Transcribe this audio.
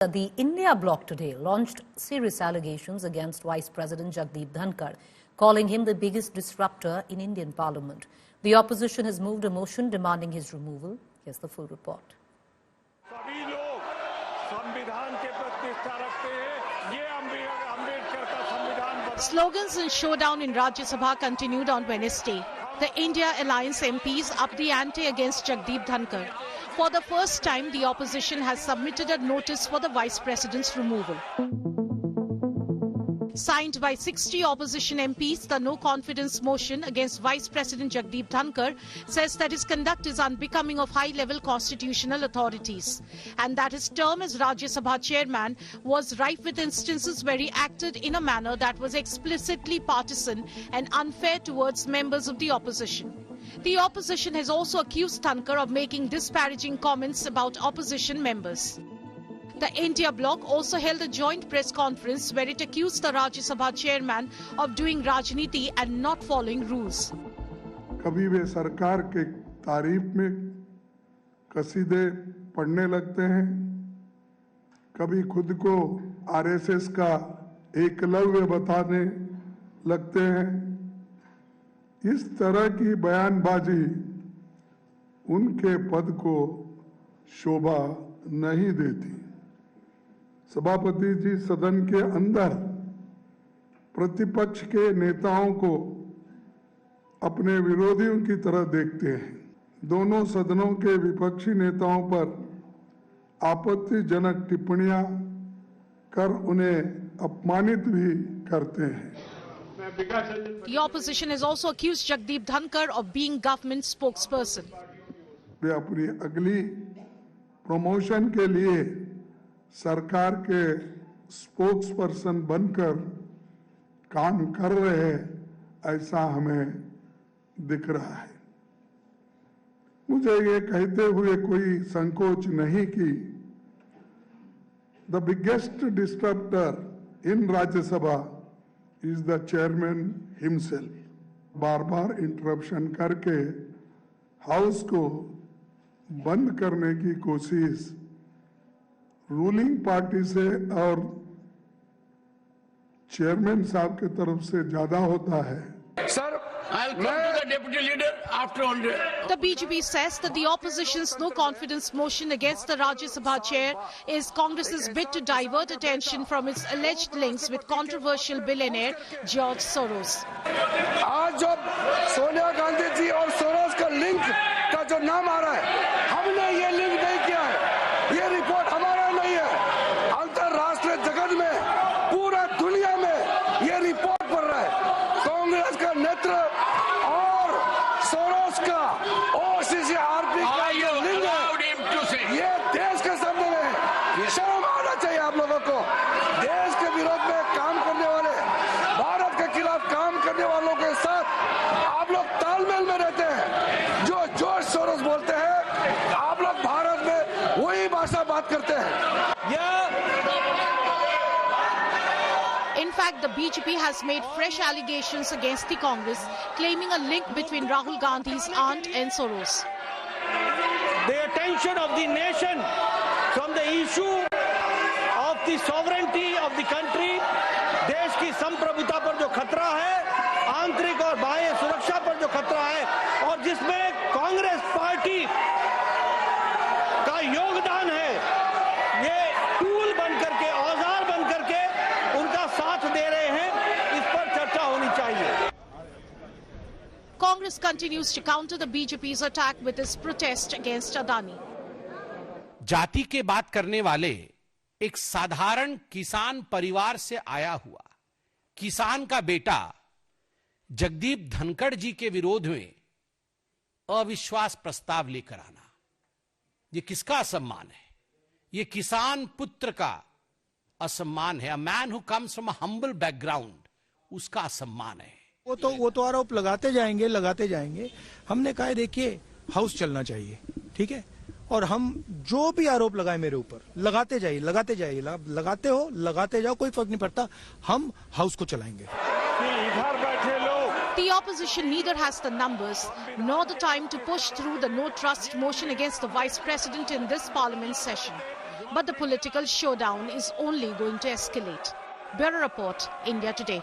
The India bloc today launched serious allegations against Vice President Jagdeep Dhankar, calling him the biggest disruptor in Indian Parliament. The opposition has moved a motion demanding his removal. Here's the full report. Slogans and showdown in Rajya Sabha continued on Wednesday. The India Alliance MPs upped the ante against Jagdeep Dhankar. For the first time, the opposition has submitted a notice for the Vice President's removal. Signed by 60 opposition MPs, the no-confidence motion against Vice President Jagdeep Dhankar says that his conduct is unbecoming of high-level constitutional authorities and that his term as Rajya Sabha chairman was rife with instances where he acted in a manner that was explicitly partisan and unfair towards members of the opposition. The opposition has also accused Dhankar of making disparaging comments about opposition members. The India bloc also held a joint press conference where it accused the Rajya Sabha chairman of doing Rajniti and not following rules. कभी वे सरकार के तारीफ में कसीदे पढ़ने लगते हैं, कभी खुद को आरएसएस का एकलव्य बताने लगते हैं। इस तरह की बयानबाजी उनके पद को शोभा नहीं देती। सभापति जी सदन के अंदर प्रतिपक्ष के नेताओं को अपने विरोधियों की तरह देखते हैं। दोनों सदनों के विपक्षी नेताओं पर आपत्तिजनक टिप्पणियां कर उन्हें अपमानित भी करते हैं। The opposition has also accused Jagdeep Dhankar of being government spokesperson. वे अपनी अगली प्रमोशन के लिए सरकार के स्पोक्सपर्सन बनकर काम कर रहे हैं, ऐसा हमें दिख रहा है। मुझे ये कहते हुए कोई संकोच नहीं कि the biggest disturber in Rajya Sabha is the chairman himself. बार-बार इंटरप्शन करके हाउस को बंद करने की कोशिश रूलिंग पार्टी से और चेयरमैन साहब की तरफ से ज्यादा होता है। I'll come to the deputy leader after all. The BJP says that the opposition's no-confidence motion against the Rajya Sabha chair is Congress's bid to divert attention from its alleged links with controversial billionaire George Soros. आज जो सोनिया गांधी जी और Soros का link का जो नाम आ रहा है, हमने ये लिंक नहीं किया है। ये रिपोर्ट हमारा नहीं है। अंतरराष्ट्रीय जगत में, पूरा दुनिया में ये रिपोर्ट पढ़ रहा है। कांग्रेस का नेतृत्व और सोरोस का OCCRP का ये लिंक है। ये देश के सामने है। शर्म आना चाहिए आप लोगों को। देश के विरोध में काम करने वाले, भारत के खिलाफ काम करने वालों के साथ आप लोग तालमेल में रहते हैं। जो जॉर्ज सोरोस बोलते हैं, आप लोग भारत में वही भाषा बात करते हैं। In fact, the BJP has made fresh allegations against the Congress, claiming a link between Rahul Gandhi's aunt and Soros. The attention of the nation from the issue of the sovereignty of the country, देश की संप्रभुता पर जो खतरा है, आंतरिक और बाह्य सुरक्षा पर जो खतरा है, और जिसमें कांग्रेस पार्टी का योगदान है, ये टूल बनकर के, औजार बनकर के उनका साथ दे रहे हैं, इस पर चर्चा होनी चाहिए। Congress continues to counter the BJP's attack with its protest against Adani. जाति के बात करने वाले एक साधारण किसान परिवार से आया हुआ किसान का बेटा जगदीप धनखड़ जी के विरोध में अविश्वास प्रस्ताव लेकर आना, ये किसका असम्मान है? ये किसान पुत्र का असम्मान है। A man who comes from a humble background, उसका असम्मान है। वो तो आरोप लगाते जाएंगे। हमने कहा देखिए हाउस चलना चाहिए, ठीक है, और हम जो भी आरोप लगाए मेरे ऊपर लगाते जाइए, लगाते हो लगाते जाओ, कोई फर्क नहीं पड़ता, हम हाउस को चलाएंगे। The opposition neither has the numbers nor the time to push through the no trust motion against the Vice President in this Parliament session. but the political showdown is only going to escalate. Bureau Report, India Today.